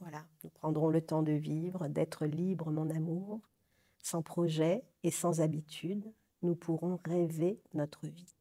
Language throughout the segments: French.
Voilà, nous prendrons le temps de vivre, d'être libre, mon amour. Sans projet et sans habitude, nous pourrons rêver notre vie.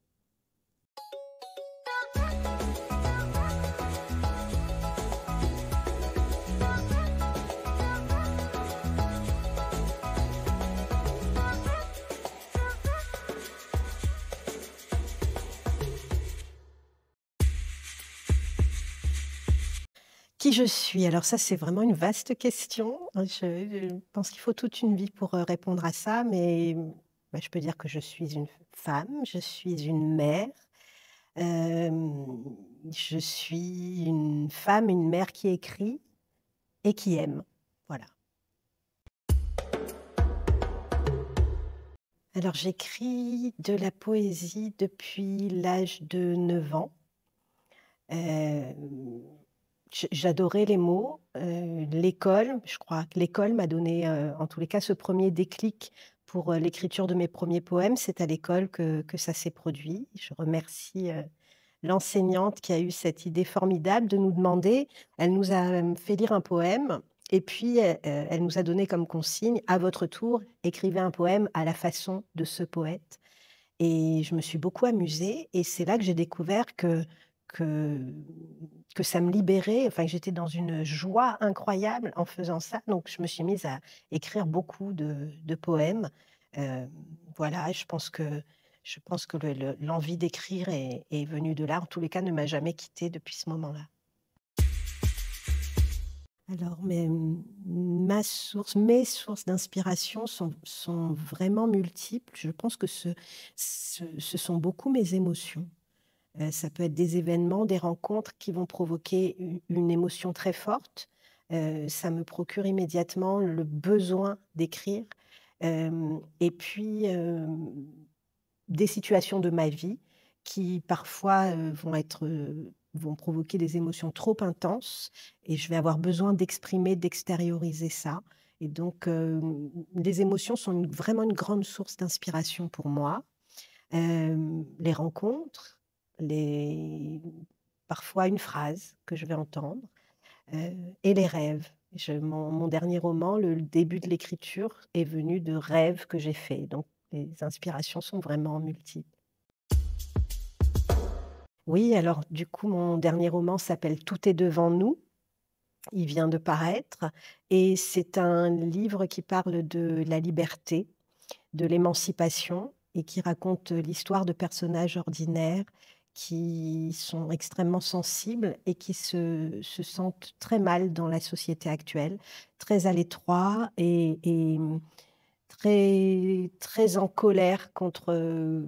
Qui je suis? Alors ça, c'est vraiment une vaste question. Je pense qu'il faut toute une vie pour, répondre à ça, mais je peux dire que je suis une femme, je suis une mère, hem, je suis une femme, une mère qui écrit et qui aime. Voilà. Alors j'écris de la poésie depuis l'âge de 9 ans. Hem J'adorais les mots, l'école, je crois que l'école m'a donné, en tous les cas, ce premier déclic pour, l'écriture de mes premiers poèmes. C'est à l'école que ça s'est produit. Je remercie, l'enseignante qui a eu cette idée formidable de nous demander, elle nous a, fait lire un poème et puis, elle nous a donné comme consigne: «À votre tour, écrivez un poème à la façon de ce poète». Et je me suis beaucoup amusée et c'est là que j'ai découvert que que ça me libérait, enfin que j'étais dans une joie incroyable en faisant ça. Donc je me suis mise à écrire beaucoup de poèmes. Hem, voilà, je pense que l'envie d'écrire est venue de là. En tous les cas, ne m'a jamais quittée depuis ce moment-là. Alors mes sources d'inspiration sont vraiment multiples. Je pense que ce sont beaucoup mes émotions. Ça peut être des événements, des rencontres qui vont provoquer une émotion très forte. Ça me procure immédiatement le besoin d'écrire. Et puis, des situations de ma vie qui parfois, vont provoquer des émotions trop intenses et je vais avoir besoin d'exprimer, d'extérioriser ça et donc, les émotions sont vraiment une grande source d'inspiration pour moi. Les rencontres, les parfois une phrase que je vais entendre, heu et les rêves. Mon dernier roman, le début de l'écriture est venu de rêves que j'ai faits, donc les inspirations sont vraiment multiples. Oui, alors du coup, mon dernier roman s'appelle «Tout est devant nous». Il vient de paraître et c'est un livre qui parle de la liberté, de l'émancipation et qui raconte l'histoire de personnages ordinaires qui sont extrêmement sensibles et qui se sentent très mal dans la société actuelle, très à l'étroit et très très en colère contre,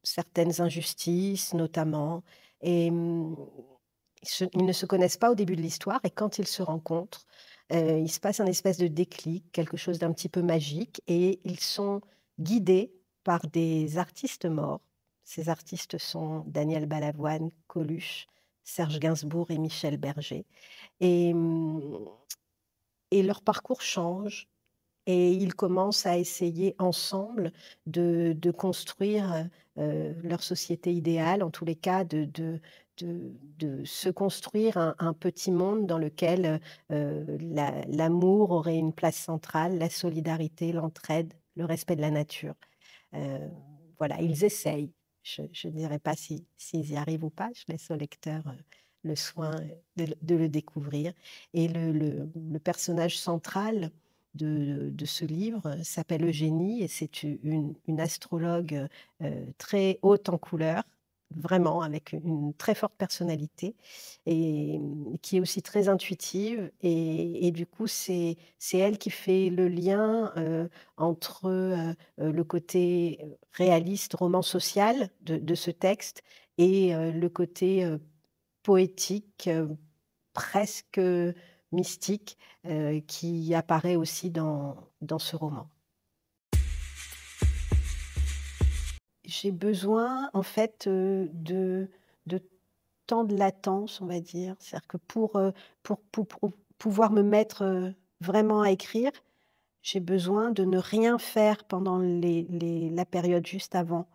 certaines injustices notamment et ils ne se connaissent pas au début de l'histoire et quand ils se rencontrent, il se passe un espèce de déclic, quelque chose d'un petit peu magique et ils sont guidés par des artistes morts. Ces artistes sont Daniel Balavoine, Coluche, Serge Gainsbourg et Michel Berger et et leur parcours change et ils commencent à essayer ensemble de construire, leur société idéale, en tous les cas de se construire un petit monde dans lequel, l'amour aurait une place centrale, la solidarité, l'entraide, le respect de la nature. Heu, voilà, ils essayent. Je ne dirais pas s'ils y arrivent ou pas, je laisse au lecteur, le soin, de le découvrir et le personnage central de ce livre, s'appelle Eugénie et c'est une astrologue, très haute en couleurs, vraiment avec une très forte personnalité et qui est aussi très intuitive et du coup c'est elle qui fait le lien, entre, le côté, réaliste, roman social de ce texte et le côté, poétique, presque, mystique, qui apparaît aussi dans ce roman. J'ai besoin en fait, de temps de latence, on va dire. C'est-à-dire que pour pouvoir me mettre, vraiment à écrire, j'ai besoin de ne rien faire pendant la période juste avant,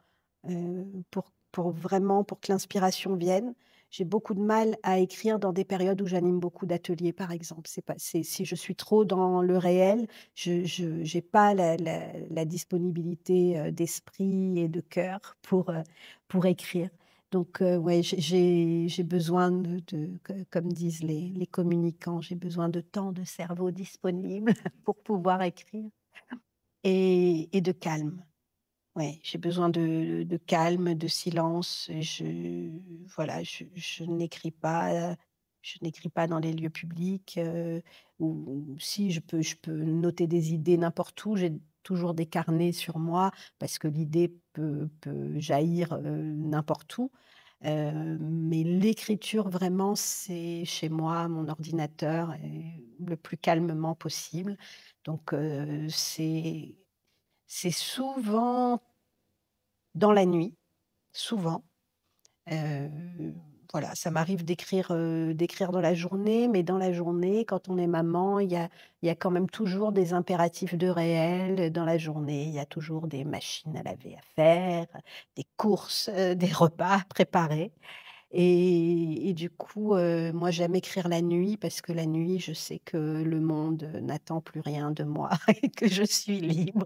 pour que l'inspiration vienne. j'ai beaucoup de mal à écrire dans des périodes où j'anime beaucoup d'ateliers, par exemple. C'est pas c'est si je suis trop dans le réel, je j'ai pas la disponibilité, d'esprit et de cœur pour écrire. Donc ouais, j'ai besoin de co comme disent les communicants, j'ai besoin de temps de cerveau disponible pour pouvoir écrire et de calme. Ouais, j'ai besoin de calme, de silence et voilà, je n'écris pas, je n'écris pas dans les lieux publics, ou si je peux noter des idées n'importe où. J'ai toujours des carnets sur moi parce que l'idée peut jaillir, n'importe où. Mais l'écriture vraiment, c'est chez moi, mon ordinateur et le plus calmement possible. Donc c'est souvent dans la nuit, souvent. Heu, voilà, ça m'arrive d'écrire dans la journée, mais dans la journée, quand on est maman, il y a quand même toujours des impératifs de réel dans la journée. Il y a toujours des machines à laver à faire, des courses, des repas à préparer et du coup, moi j'aime écrire la nuit parce que la nuit, je sais que le monde, n'attend plus rien de moi et que je suis libre.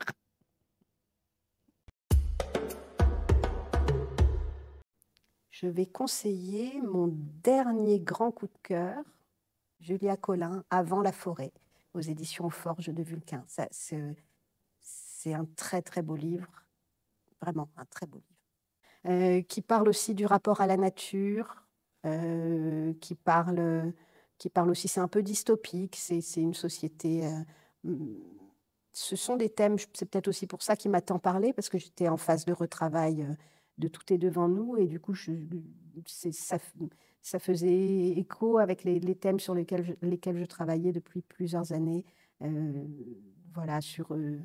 Je vais conseiller mon dernier grand coup de cœur, Julia Collin, «Avant la forêt», aux éditions Forges de Vulcain. Ça, c'est un très, très beau livre, vraiment un très beau livre, qui parle aussi du rapport à la nature, qui parle aussi, c'est un peu dystopique, c'est une société, mmh, ce sont des thèmes, c'est peut-être aussi pour ça qu'il m'a tant parlé, parce que j'étais en phase de retravail, de Tout est devant nous et du coup c'est ça faisait écho avec les thèmes sur lesquels je travaillais depuis plusieurs années, heu, voilà sur le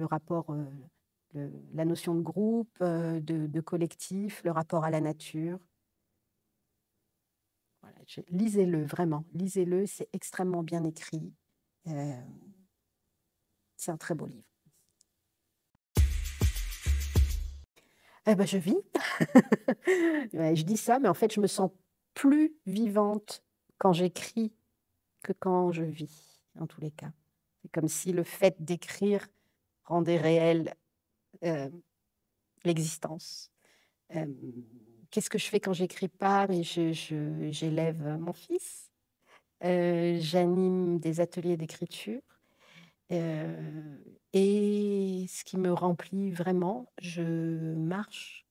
rapport, la notion de groupe, de collectif, le rapport à la nature. Voilà, lisez-le vraiment, lisez-le, c'est extrêmement bien écrit, heu, c'est un très beau livre. Eh bah, je vis. Ouais, je dis ça, mais en fait, je me sens plus vivante quand j'écris que quand je vis, en tous les cas. C'est comme si le fait d'écrire rendait réelle, heu, l'existence. Hem, Qu'est-ce que je fais quand j'écris pas? Mais j'élève, mon fils, j'anime des ateliers d'écriture, et ce qui me remplit vraiment, je marche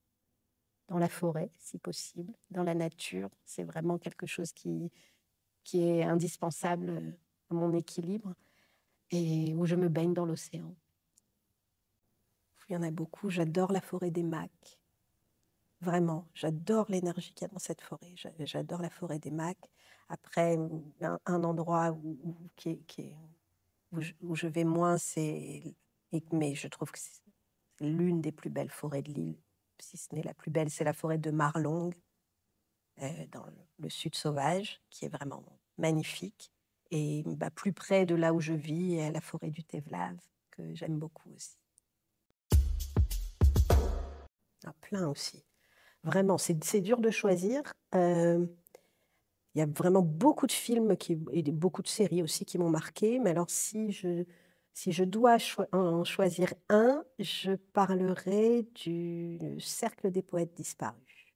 dans la forêt, si possible, dans la nature. C'est vraiment quelque chose qui est indispensable, à mon équilibre et où je me baigne dans l'océan. Il y en a beaucoup. J'adore la forêt des Macs. Vraiment, j'adore l'énergie qu'il y a dans cette forêt. J'adore la forêt des Macs. Après, un endroit où je vais moins, mais je trouve que c'est l'une des plus belles forêts de l'île, si ce n'est la plus belle, c'est la forêt de Marlongue, dans le sud sauvage, qui est vraiment magnifique. Et bah, plus près de là où je vis, il y a la forêt du Tévelave, que j'aime beaucoup aussi. Ah, plein aussi. Vraiment, c'est dur de choisir. Il y a vraiment beaucoup de films et beaucoup de séries aussi qui m'ont marquée. Mais alors, si je dois en choisir un, je parlerai du Cercle des poètes disparus,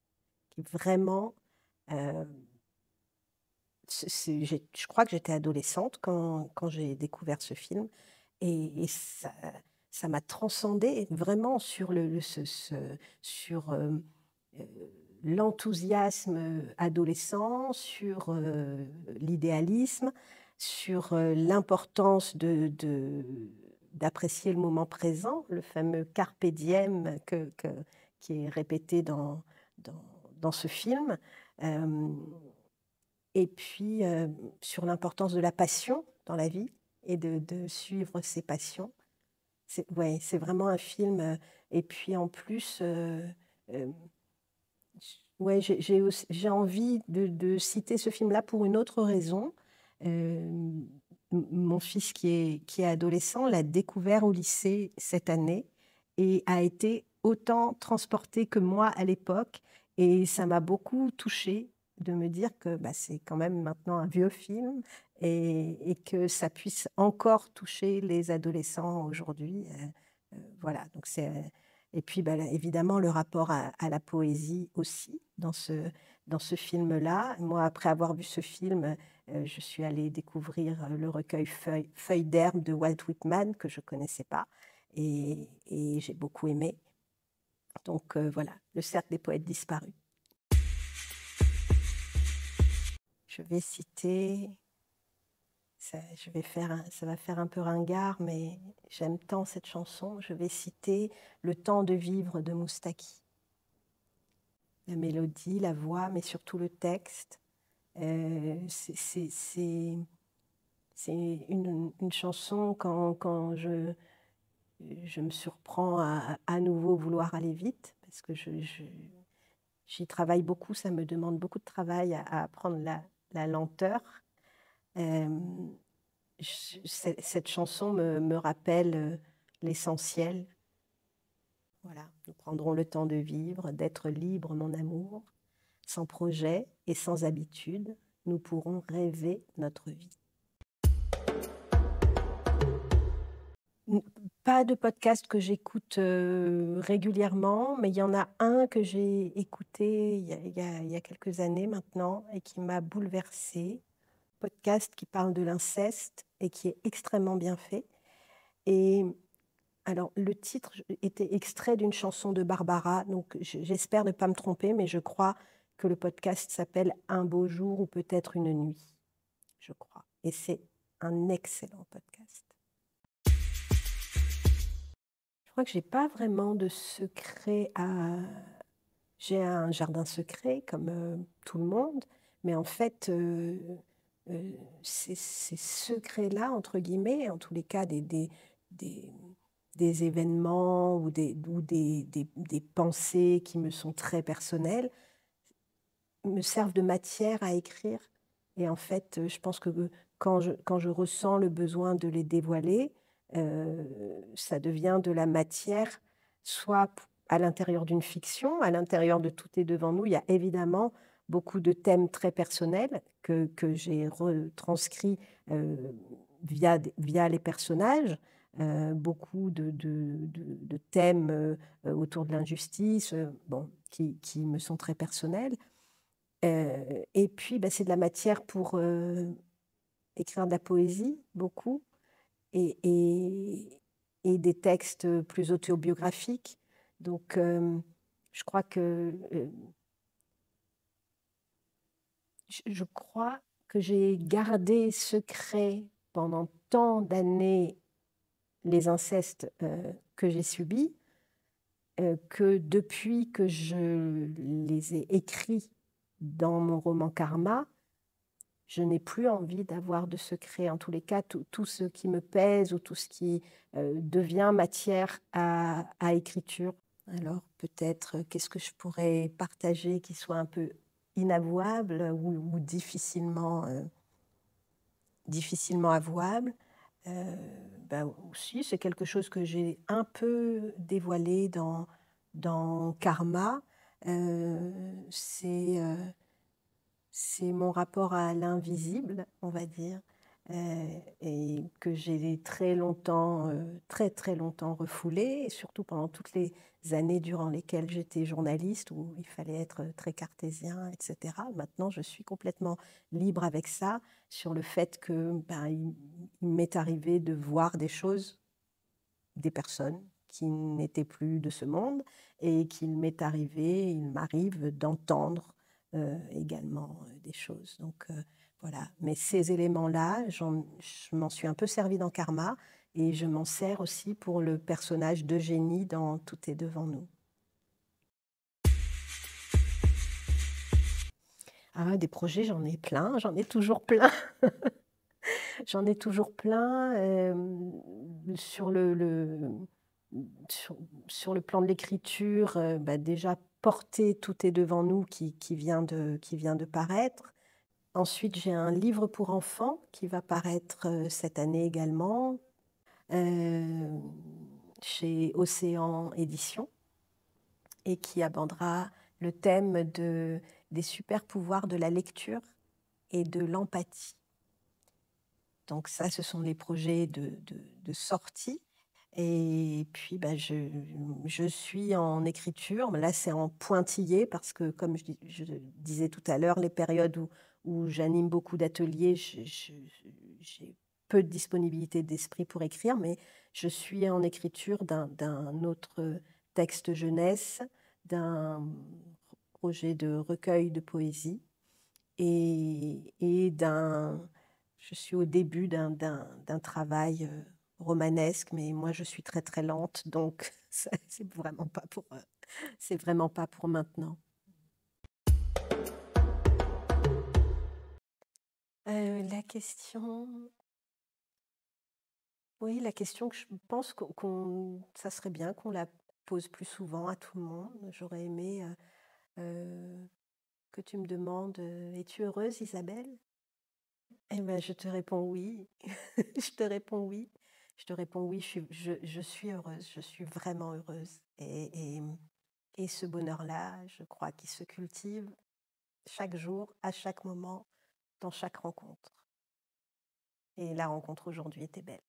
qui vraiment, euh, je crois que j'étais adolescente quand j'ai découvert ce film et ça m'a transcendée vraiment sur sur euh, l'enthousiasme adolescent, sur l'idéalisme, sur l'importance d'apprécier le moment présent, le fameux carpe diem qui est répété dans, dans ce film. Euh, et puis, sur l'importance de la passion dans la vie et de suivre ses passions. Ouais, c'est vraiment un film, et puis en plus, hem, ouais, j'ai envie de citer ce film-là pour une autre raison. Mon fils qui est adolescent l'a découvert au lycée cette année et a été autant transporté que moi à l'époque Et ça m'a beaucoup touchée de me dire que, bah, c'est quand même maintenant un vieux film et que ça puisse encore toucher les adolescents aujourd'hui, voilà, donc et puis, bah, là, évidemment, le rapport à la poésie aussi dans ce film-là. Moi, après avoir vu ce film, je suis allée découvrir, le recueil Feuilles d'herbe de Walt Whitman que je connaissais pas et j'ai beaucoup aimé. Donc voilà, Le cercle des poètes disparus. Je vais citer, ça va faire un peu ringard, mais j'aime tant cette chanson. Je vais citer Le temps de vivre de Moustaki. La mélodie, la voix, mais surtout le texte. C'est une chanson quand je me surprends à nouveau vouloir aller vite, parce que j'y travaille beaucoup, ça me demande beaucoup de travail à apprendre la lenteur. Euh, Cette chanson me rappelle l'essentiel. Voilà, nous prendrons le temps de vivre, d'être libre, mon amour. Sans projet et sans habitude, nous pourrons rêver notre vie. Pas de podcast que j'écoute régulièrement, mais il y en a un que j'ai écouté il y a quelques années maintenant et qui m'a bouleversée. Podcast qui parle de l'inceste et qui est extrêmement bien fait. Et alors, le titre était extrait d'une chanson de Barbara, donc j'espère ne pas me tromper, mais je crois que le podcast s'appelle Un beau jour ou peut-être une nuit, je crois. Et c'est un excellent podcast. Je crois que j'ai pas vraiment de secret à... J'ai un jardin secret, comme tout le monde, mais en fait, ces secrets-là, entre guillemets, en tous les cas, des, des événements ou des pensées qui me sont très personnelles, me servent de matière à écrire. Et en fait, je pense que quand je ressens le besoin de les dévoiler, ça devient de la matière, soit à l'intérieur d'une fiction, à l'intérieur de Tout est devant nous. Il y a évidemment beaucoup de thèmes très personnels que j'ai retranscrits via les personnages, beaucoup de thèmes autour de l'injustice, bon, qui me sont très personnels. Et puis, bah, c'est de la matière pour écrire de la poésie, beaucoup, et, et, et des textes plus autobiographiques. Donc, je crois que je crois que j'ai gardé secret pendant tant d'années les incestes que j'ai subis, que depuis que je les ai écrits dans mon roman Karma, je n'ai plus envie d'avoir de secret. En tous les cas, tout ce qui me pèse ou tout ce qui devient matière à écriture. Alors peut-être, qu'est-ce que je pourrais partager qui soit un peu inavouable ou difficilement avouable. Ben aussi, c'est quelque chose que j'ai un peu dévoilé dans Karma. C'est mon rapport à l'invisible, on va dire, et que j'ai très longtemps, très longtemps refoulé, et surtout pendant toutes les années durant lesquelles j'étais journaliste, où il fallait être très cartésien, etc. Maintenant, je suis complètement libre avec ça, sur le fait que ben, il m'est arrivé de voir des choses, des personnes qui n'étaient plus de ce monde, et qu'il m'arrive d'entendre également des choses. Donc voilà, mais ces éléments-là, je m'en suis un peu servi dans Karma, et je m'en sers aussi pour le personnage d'Eugénie dans Tout est devant nous. Ah, des projets, j'en ai plein, j'en ai toujours plein. J'en ai toujours plein. Sur sur le plan de l'écriture, bah déjà porter Tout est devant nous qui vient de paraître. Ensuite, j'ai un livre pour enfants qui va paraître cette année également, chez Océan Éditions, et qui abordera le thème des super pouvoirs de la lecture et de l'empathie. Donc ça, ce sont les projets de sortie. Et puis, bah, je suis en écriture. Mais là, c'est en pointillé parce que, comme je disais tout à l'heure, les périodes où j'anime beaucoup d'ateliers, j'ai peu de disponibilité d'esprit pour écrire, mais je suis en écriture d'un autre texte jeunesse, d'un projet de recueil de poésie et je suis au début d'un travail romanesque, mais moi je suis très très lente, donc c'est vraiment pas pour maintenant. La question, oui, la question que je pense ça serait bien qu'on la pose plus souvent à tout le monde. J'aurais aimé euh, que tu me demandes, es-tu heureuse, Isabelle? Eh ben, je te réponds oui. Je te réponds oui. Je te réponds oui, je suis heureuse, je suis vraiment heureuse. Et ce bonheur-là, je crois qu'il se cultive chaque jour, à chaque moment, dans chaque rencontre. Et la rencontre aujourd'hui était belle.